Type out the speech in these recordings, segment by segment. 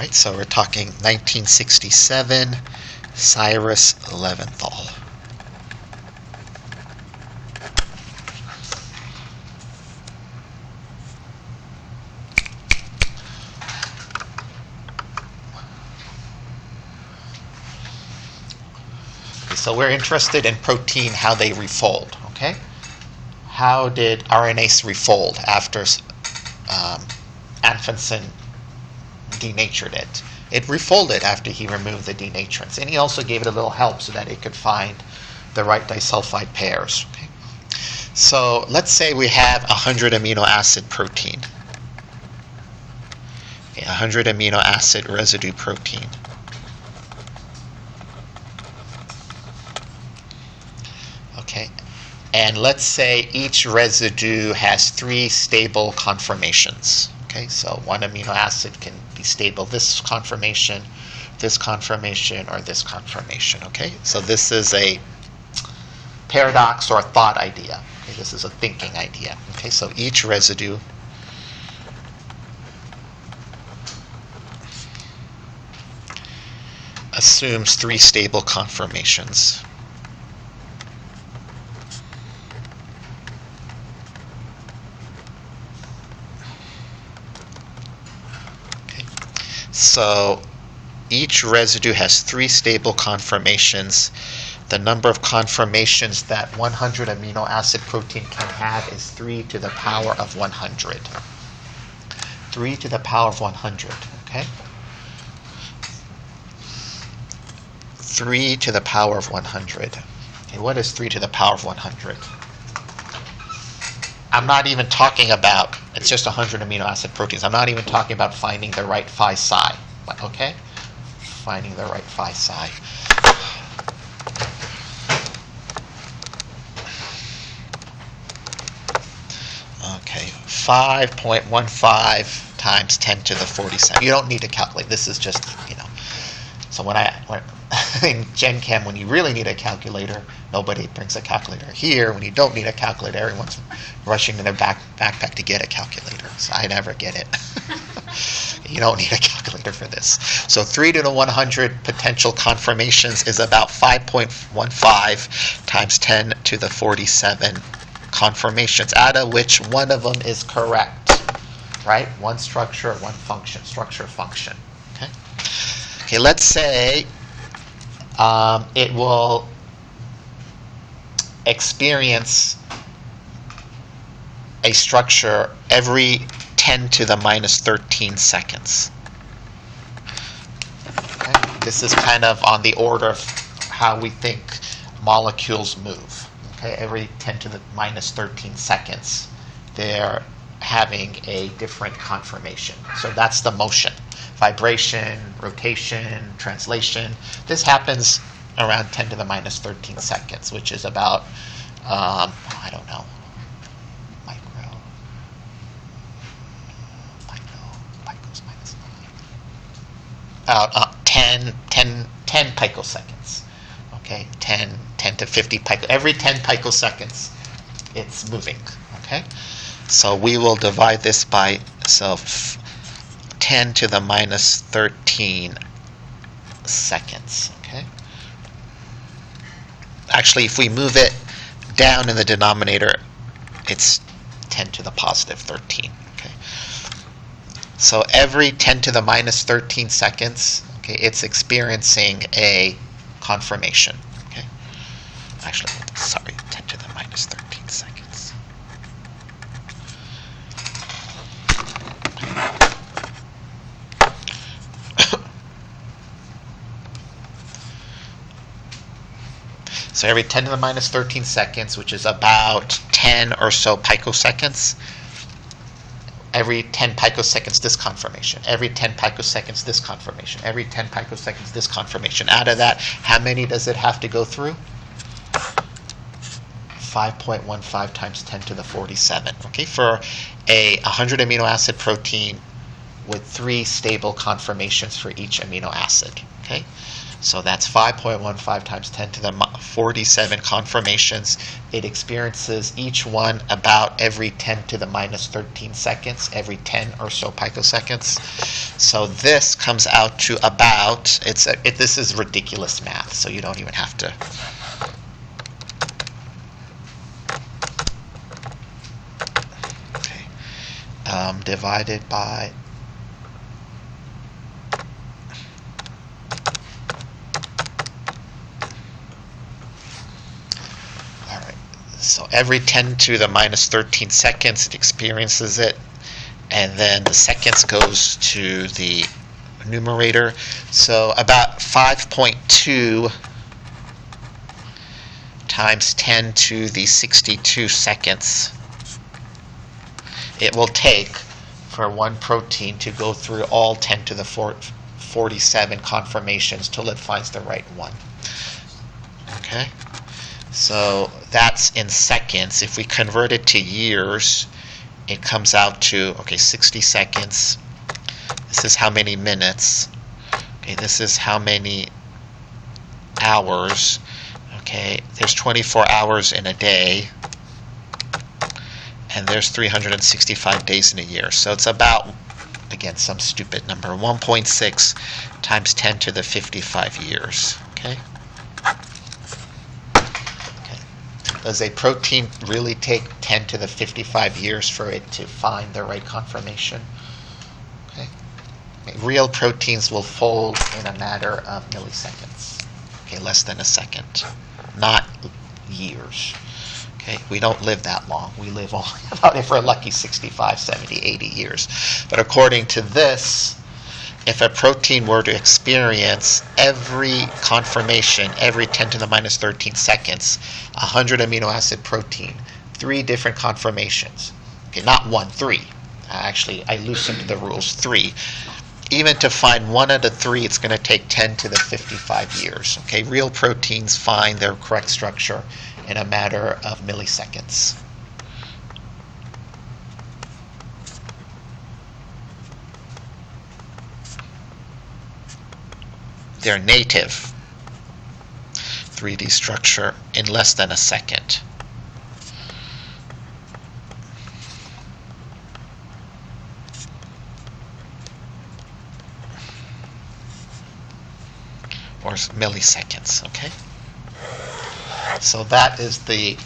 right, so we're talking 1967, Cyrus Levinthal. Okay, so we're interested in protein, how they refold, okay? How did RNA refold after Anfinsen denatured it? It refolded after he removed the denaturants. And he also gave it a little help so that it could find the right disulfide pairs. Okay? So let's say we have 100 amino acid protein. Okay, 100 amino acid residue protein. Okay. And let's say each residue has 3 stable conformations. Okay, so one amino acid can be stable this conformation, or this conformation. Okay, so this is a paradox or a thought idea. Okay, this is a thinking idea. Okay, so each residue assumes 3 stable conformations. So each residue has 3 stable conformations. The number of conformations that 100 amino acid protein can have is 3 to the power of 100. 3 to the power of 100, okay? 3 to the power of 100. Okay, what is 3 to the power of 100? I'm not even talking about, it's just 100 amino acid proteins. I'm not even talking about finding the right phi psi. Okay? Finding the right phi psi. Okay, 5.15 times 10 to the 47. You don't need to calculate. This is just, So when in Gen Chem, when you really need a calculator, nobody brings a calculator here. When you don't need a calculator, everyone's rushing in their backpack to get a calculator. So I never get it. You don't need a calculator for this. So 3 to the 100 potential conformations is about 5.15 times 10 to the 47 conformations, out of which one of them is correct. Right? One structure, one function. Structure, function. Okay, let's say it will experience a structure every 10 to the minus 13 seconds. Okay? This is kind of on the order of how we think molecules move. Okay? Every 10 to the minus 13 seconds, they're having a different conformation. So that's the motion. Vibration, rotation, translation. This happens around 10 to the minus 13 seconds, which is about, I don't know, picos minus 9. About 10 picoseconds. Okay, 10 to 50 picoseconds. Every 10 picoseconds, it's moving. Okay, so we will divide this by 10 to the minus 13 seconds. Okay. Actually, if we move it down in the denominator, it's 10 to the positive 13. Okay. So every 10 to the minus 13 seconds, okay, it's experiencing a conformation. Okay. Actually, 10 to the minus 13 seconds. So every 10 to the minus 13 seconds, which is about 10 or so picoseconds, every 10 picoseconds, this conformation. Every 10 picoseconds, this conformation. Every 10 picoseconds, this conformation. Out of that, how many does it have to go through? 5.15 times 10 to the 47. Okay, for a 100 amino acid protein with 3 stable conformations for each amino acid. Okay, So that's 5.15 times 10 to the 47 conformations. It experiences each one about every 10 to the minus 13 seconds, every 10 or so picoseconds. So this comes out to about, this is ridiculous math, so you don't even have to. Okay. Divided by so every 10 to the minus 13 seconds it experiences it, and then the seconds goes to the numerator. So about 5.2 times 10 to the 62 seconds it will take for one protein to go through all 10 to the 47 conformations till it finds the right one. Okay? So that's in seconds. If we convert it to years, it comes out to, 60 seconds. This is how many minutes. Okay, this is how many hours. Okay, there's 24 hours in a day, and there's 365 days in a year. So it's about, again, some stupid number, 1.6 times 10 to the 55 years. Okay? Does a protein really take 10 to the 55 years for it to find the right conformation? Okay. Real proteins will fold in a matter of milliseconds. Okay, less than a second. Not years. Okay, we don't live that long. We live only about, if we're lucky, 65, 70, 80 years. But according to this, if a protein were to experience every conformation every 10 to the minus 13 seconds, 100 amino acid protein, 3 different conformations. Okay, not 1, 3. Actually, I loosened the rules, 3. Even to find one of the 3, it's going to take 10 to the 55 years. Okay, real proteins find their correct structure in a matter of milliseconds. Their native 3D structure in less than a second. Or milliseconds, okay? So that is the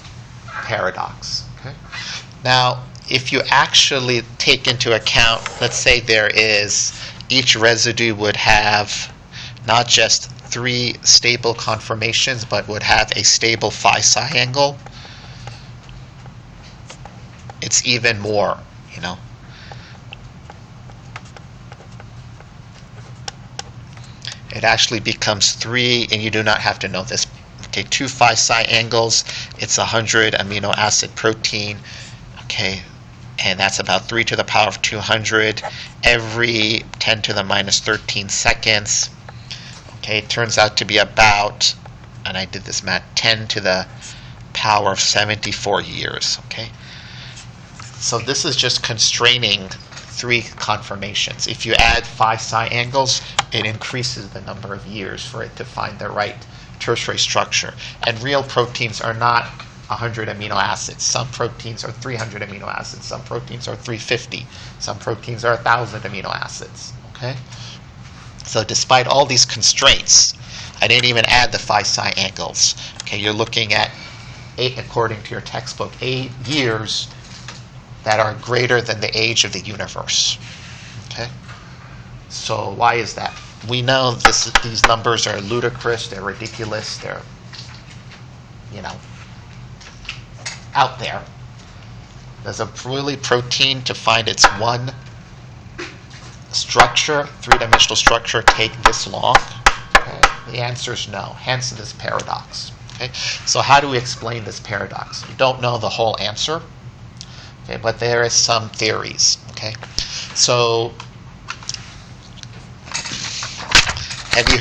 paradox, okay? Now, if you actually take into account, let's say there is, each residue would have not just 3 stable conformations, but would have a stable phi-psi angle, it's even more, It actually becomes 3, and you do not have to know this. Okay, 2 phi-psi angles, it's 100 amino acid protein, okay, and that's about 3 to the power of 200 every 10 to the minus 13 seconds. Okay, it turns out to be about, and I did this math, 10 to the power of 74 years. Okay, so this is just constraining 3 conformations. If you add phi-psi angles, it increases the number of years for it to find the right tertiary structure. And real proteins are not 100 amino acids. Some proteins are 300 amino acids. Some proteins are 350. Some proteins are 1,000 amino acids. Okay? So despite all these constraints, I didn't even add the phi-psi angles. Okay, you're looking at 8, according to your textbook, 8 years that are greater than the age of the universe. Okay? So why is that? We know these numbers are ludicrous, they're ridiculous, they're, out there. Does a really protein to find its one structure, 3-dimensional structure, take this long? Okay. The answer is no, hence this paradox. Okay. So how do we explain this paradox? You don't know the whole answer, okay, but there is some theories. Okay. So have you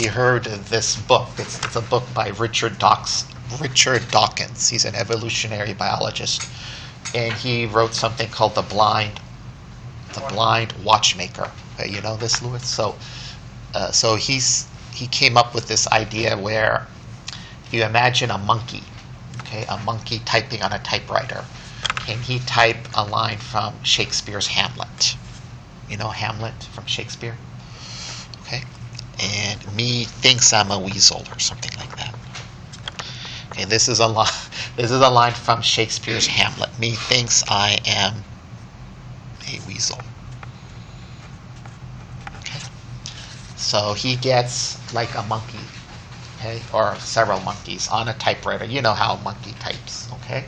heard of this book? It's a book by Richard Dawkins. He's an evolutionary biologist, and he wrote something called The Blind Watchmaker. Okay, you know this, Louis? So he came up with this idea where if you imagine a monkey, okay, a monkey typing on a typewriter, can he type a line from Shakespeare's Hamlet? You know Hamlet from Shakespeare? Okay, and me thinks I'm a weasel or something like that. Okay, this is a line from Shakespeare's Hamlet. Me thinks I am a weasel. Okay, so he gets like a monkey, okay, or several monkeys on a typewriter. You know how a monkey types, okay?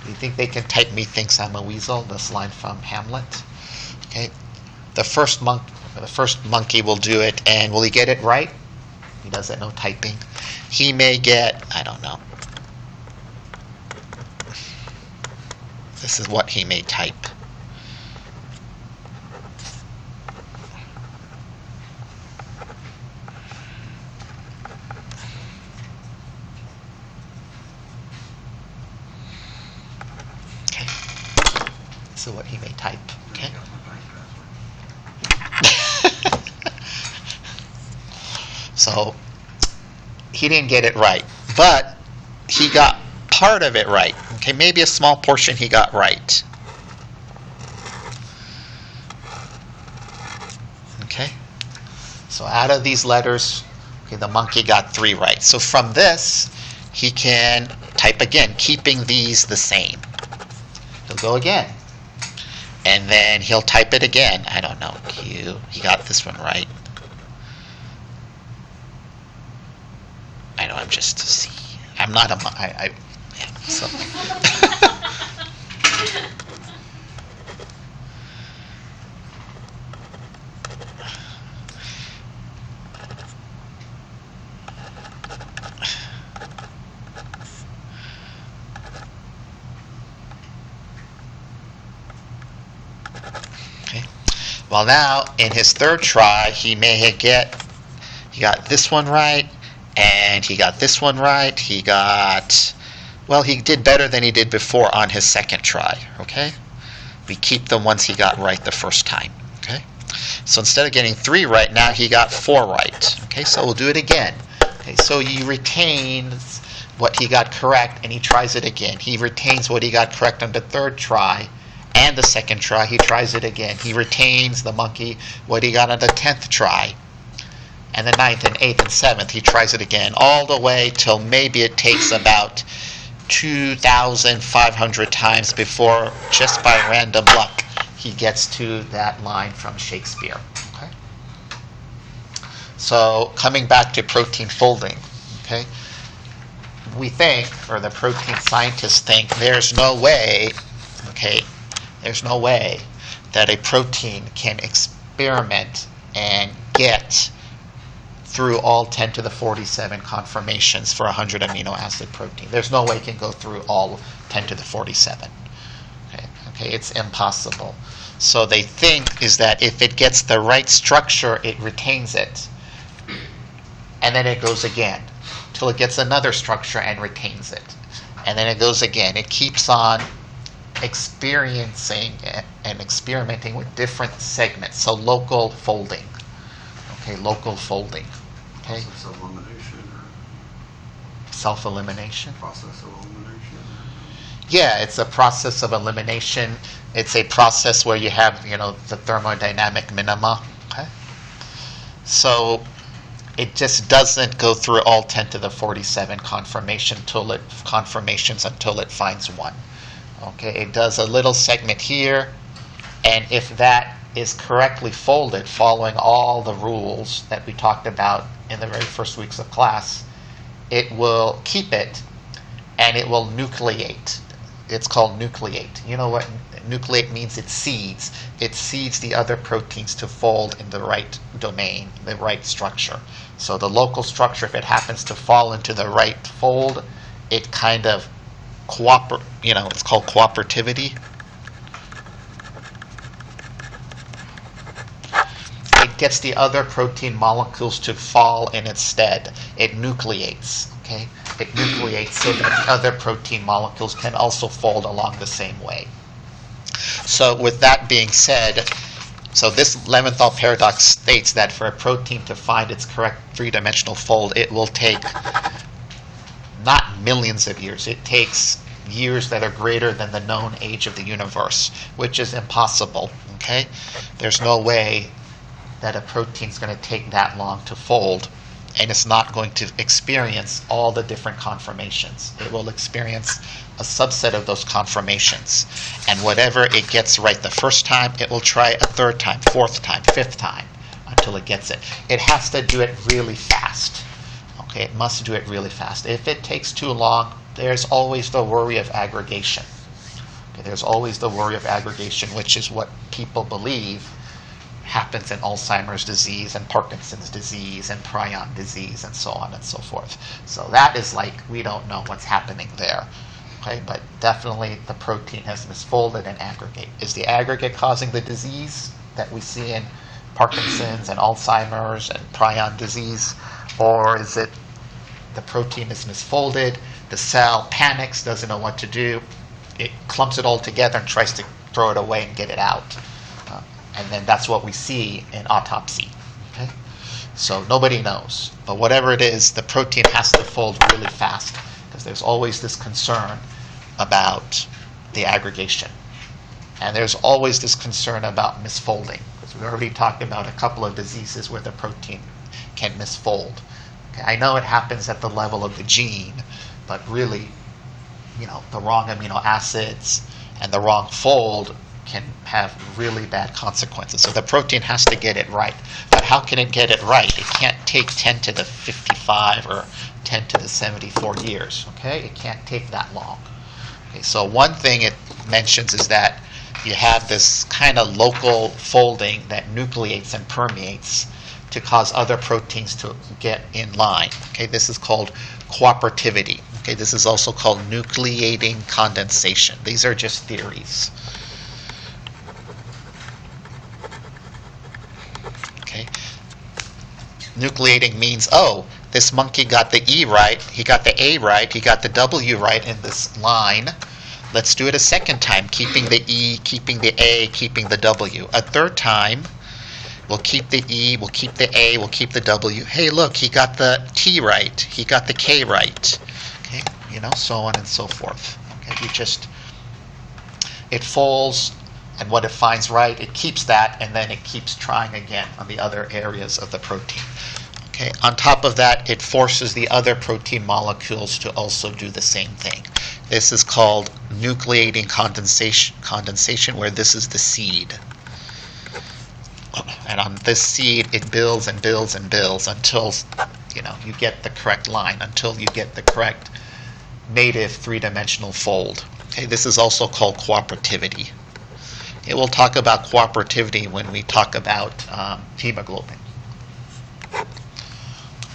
Do you think they can type "Me thinks I'm a weasel"? This line from Hamlet. Okay, the first monkey will do it, and will he get it right? He doesn't know typing. He may get, I don't know. This is what he may type. Okay. This is what he may type. Okay. So he didn't get it right, but he got part of it right. Okay, maybe a small portion he got right. Okay, so out of these letters, okay, the monkey got 3 right. So from this, he can type again, keeping these the same. He'll go again, and then he'll type it again. I don't know, Q. He got this one right. I know, I'm just a C. I'm not a. Yeah, so. Okay. Well, now in his third try, he got this one right, and he got this one right. He did better than he did before on his second try. Okay, we keep the ones he got right the first time. Okay, so instead of getting 3 right, now he got 4 right. Okay, so we'll do it again. Okay, so he retains what he got correct, and he tries it again. He retains what he got correct on the third try and the second try. He tries it again. He retains the monkey what he got on the 10th try, and the 9th and 8th and 7th. He tries it again, all the way till maybe it takes about 2,500 times before, just by random luck, he gets to that line from Shakespeare. Okay. So coming back to protein folding, okay, we think, or the protein scientists think, there's no way that a protein can experiment and get through all 10 to the 47 conformations for a 100 amino acid protein. There's no way it can go through all 10 to the 47. Okay, it's impossible. So they think is that if it gets the right structure, it retains it, and then it goes again till it gets another structure and retains it, and then it goes again. It keeps on experiencing and experimenting with different segments. So local folding. Okay, local folding. Okay. Process of elimination. Or self-elimination. Process of elimination. Yeah, it's a process of elimination. It's a process where you have, the thermodynamic minima. Okay. So it just doesn't go through all 10 to the 47 conformations until it finds one. Okay, it does a little segment here, and if that is correctly folded, following all the rules that we talked about in the very first weeks of class, it will keep it, and it will nucleate. It's called nucleate. You know what nucleate means? It seeds. It seeds the other proteins to fold in the right domain, the right structure. So the local structure, if it happens to fall into the right fold, it kind of it's called cooperativity. It gets the other protein molecules to fall in its stead. It nucleates. Okay, it nucleates so that the other protein molecules can also fold along the same way. So with that being said, So this Levinthal paradox states that for a protein to find its correct three-dimensional fold, it will take not millions of years. It takes years that are greater than the known age of the universe, which is impossible. Okay, there's no way that a protein is going to take that long to fold, and it's not going to experience all the different conformations. It will experience a subset of those conformations, and whatever it gets right the first time, it will try a third time, fourth time, fifth time, until it gets it. It has to do it really fast. Okay, it must do it really fast. If it takes too long, there's always the worry of aggregation. Okay, there's always the worry of aggregation, which is what people believe happens in Alzheimer's disease and Parkinson's disease and prion disease and so on and so forth. So that is like, we don't know what's happening there. Okay, but definitely the protein has misfolded and aggregate. Is the aggregate causing the disease that we see in Parkinson's and Alzheimer's and prion disease? Or is it the protein is misfolded, the cell panics, doesn't know what to do, it clumps it all together and tries to throw it away and get it out. And then that's what we see in autopsy. Okay? So nobody knows. But whatever it is, the protein has to fold really fast, because there's always this concern about the aggregation. And there's always this concern about misfolding, because we already talked about a couple of diseases where the protein can misfold. Okay, I know it happens at the level of the gene, but really, the wrong amino acids and the wrong fold can have really bad consequences. So the protein has to get it right. But how can it get it right? It can't take 10 to the 55 or 10 to the 74 years. Okay, it can't take that long. Okay, so one thing it mentions is that you have this kind of local folding that nucleates and permeates to cause other proteins to get in line. Okay, this is called cooperativity. Okay, this is also called nucleating condensation. These are just theories. Okay, nucleating means, oh, this monkey got the E right, he got the A right, he got the W right in this line. Let's do it a second time, keeping the E, keeping the A, keeping the W. A third time, we'll keep the E, we'll keep the A, we'll keep the W. Hey, look, he got the T right, he got the K right. Okay, so on and so forth. Okay, it folds, and what it finds right, it keeps that, and then it keeps trying again on the other areas of the protein. Okay, on top of that, it forces the other protein molecules to also do the same thing. This is called nucleating condensation, where this is the seed. And on this seed, it builds and builds and builds until you get the correct line, until you get the correct native three-dimensional fold. Okay, this is also called cooperativity. Okay, we'll talk about cooperativity when we talk about hemoglobin.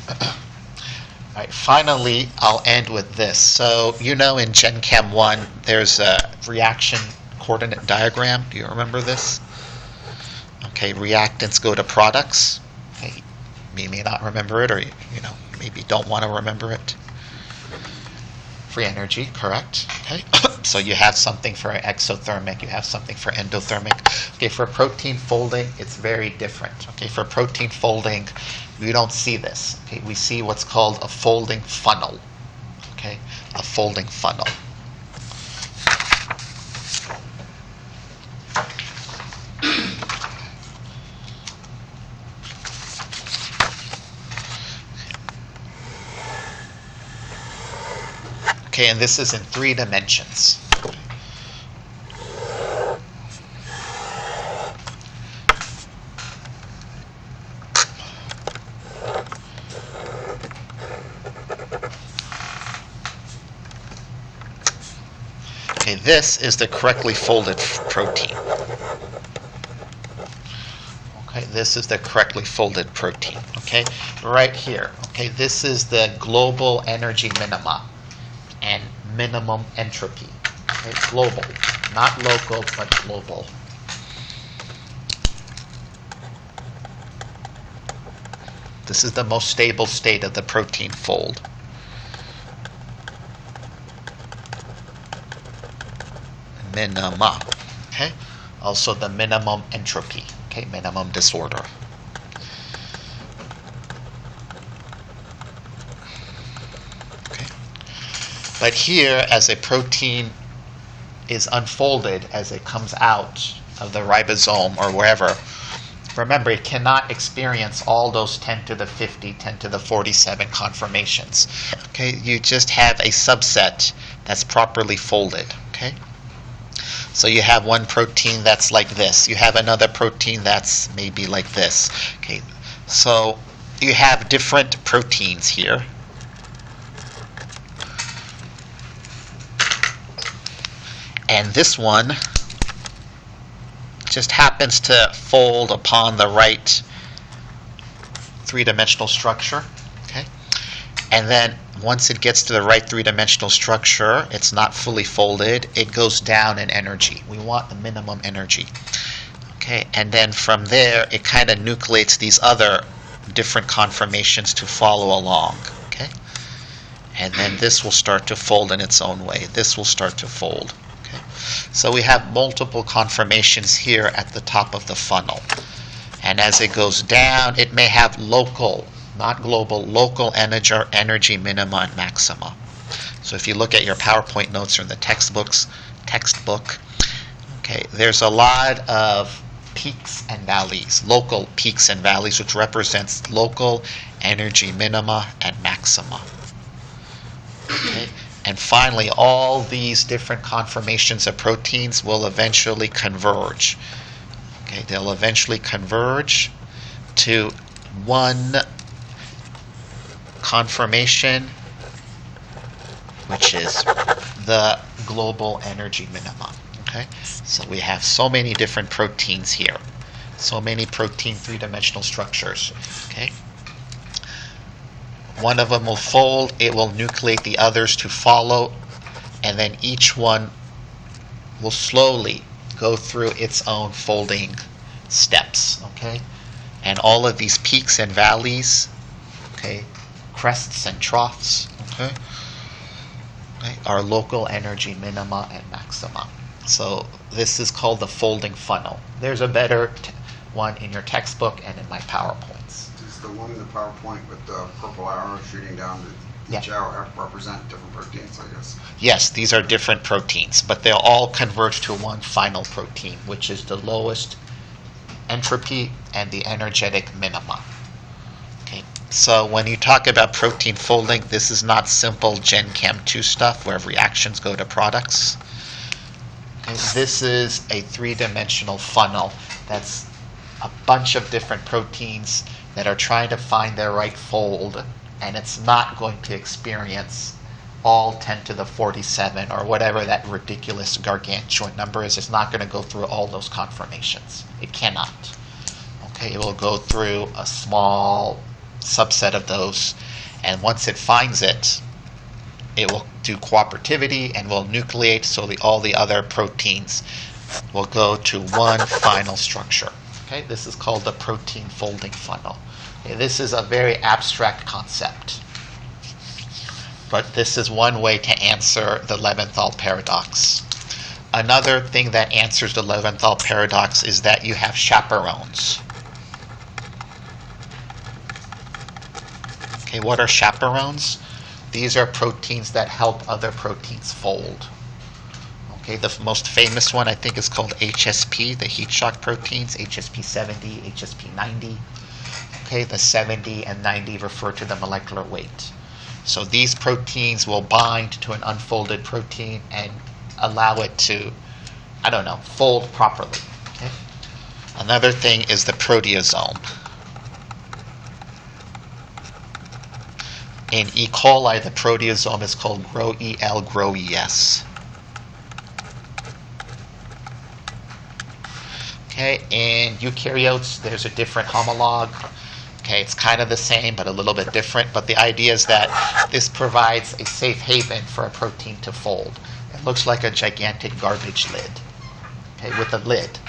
All right, finally, I'll end with this. So, in Gen Chem 1, there's a reaction coordinate diagram. Do you remember this? Okay, reactants go to products. Okay, you may not remember it, or maybe don't want to remember it. Free energy, correct. Okay, so you have something for exothermic, you have something for endothermic. Okay, for protein folding, it's very different. Okay, for protein folding, we don't see this. Okay, we see what's called a folding funnel. Okay, a folding funnel. Okay, and this is in 3 dimensions. Okay, this is the correctly folded protein. Okay, this is the correctly folded protein. Okay, right here. Okay, this is the global energy minima and minimum entropy. Okay, global, not local, but global. This is the most stable state of the protein fold. Minima. Okay, also the minimum entropy. Okay, minimum disorder. Okay. But here, as a protein is unfolded, as it comes out of the ribosome or wherever, remember, it cannot experience all those 10 to the 50, 10 to the 47 conformations. Okay, you just have a subset that's properly folded. Okay, so you have one protein that's like this. You have another protein that's maybe like this. Okay, so you have different proteins here. And this one just happens to fold upon the right three-dimensional structure. Okay, and then once it gets to the right three-dimensional structure, it's not fully folded. It goes down in energy. We want the minimum energy. Okay, and then from there, it kind of nucleates these other different conformations to follow along. Okay, and then this will start to fold in its own way. This will start to fold. Okay, so we have multiple conformations here at the top of the funnel. And as it goes down, it may have local, not global, local energy minima and maxima. So if you look at your PowerPoint notes or in the textbook, okay, there's a lot of peaks and valleys, local peaks and valleys, which represents local energy minima and maxima. Okay, and finally, all these different conformations of proteins will eventually converge. Okay, they'll eventually converge to one conformation, which is the global energy minima. Okay, so we have so many different proteins here, so many protein three-dimensional structures. Okay, one of them will fold, it will nucleate the others to follow, and then each one will slowly go through its own folding steps. Okay, and all of these peaks and valleys, okay, crests and troughs, okay, are local energy minima and maxima. So this is called the folding funnel. There's a better one in your textbook and in my PowerPoints. Is the one in the PowerPoint with the purple arrow shooting down to each arrow represent different proteins, I guess? Yes, these are different proteins, but they'll all converge to one final protein, which is the lowest entropy and the energetic minima. Okay, so when you talk about protein folding, this is not simple Gen Chem 2 stuff where reactions go to products. Okay, this is a three-dimensional funnel that's a bunch of different proteins that are trying to find their right fold, and it's not going to experience all 10 to the 47 or whatever that ridiculous gargantuan number is. It's not going to go through all those conformations. It cannot. Okay, it will go through a small subset of those, and once it finds it, it will do cooperativity and will nucleate, so all the other proteins will go to one final structure. Okay, this is called the protein folding funnel. Okay, this is a very abstract concept, but this is one way to answer the Levinthal paradox. Another thing that answers the Levinthal paradox is that you have chaperones. Okay, what are chaperones? These are proteins that help other proteins fold. Okay, the most famous one I think is called HSP, the heat shock proteins, HSP 70, HSP 90. Okay, the 70 and 90 refer to the molecular weight. So these proteins will bind to an unfolded protein and allow it to, fold properly. Okay? Another thing is the proteasome. In E. coli, the proteasome is called GRO-EL, GRO-ES. Okay, in eukaryotes, there's a different homologue. Okay, it's kind of the same, but a little bit different. But the idea is that this provides a safe haven for a protein to fold. It looks like a gigantic garbage lid. Okay, with a lid,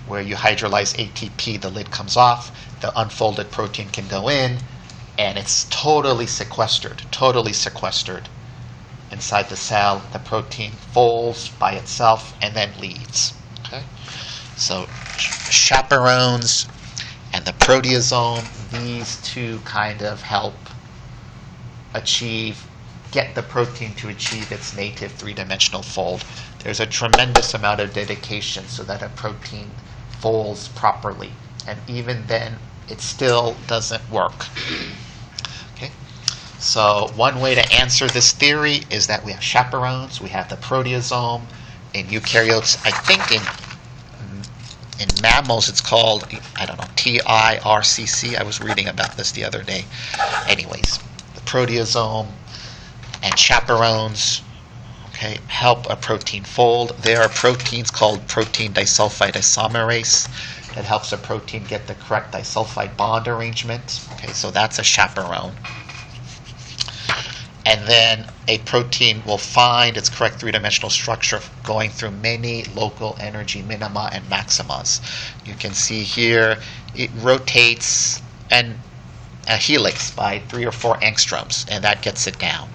where you hydrolyze ATP, the lid comes off, the unfolded protein can go in, and it's totally sequestered inside the cell. The protein folds by itself and then leaves. Okay, So chaperones and the proteasome, these two kind of help get the protein to achieve its native three-dimensional fold. There's a tremendous amount of dedication so that a protein folds properly. And even then, it still doesn't work. Okay? So one way to answer this theory is that we have chaperones, we have the proteasome. In eukaryotes, I think in mammals it's called, I don't know, TIRCC. I was reading about this the other day. Anyways, the proteasome and chaperones, okay, help a protein fold. There are proteins called protein disulfide isomerase that helps a protein get the correct disulfide bond arrangement. Okay, so that's a chaperone. And then a protein will find its correct three-dimensional structure going through many local energy minima and maximas. You can see here it rotates a helix by 3 or 4 angstroms, and that gets it down.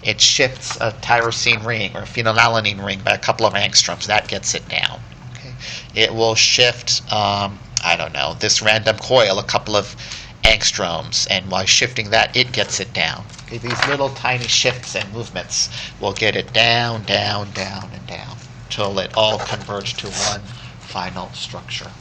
It shifts a tyrosine ring or a phenylalanine ring by a couple of angstroms. That gets it down. Okay? It will shift, this random coil a couple of angstroms, and while shifting that, it gets it down. Okay? These little tiny shifts and movements will get it down, down, down, and down, till it all converges to one final structure.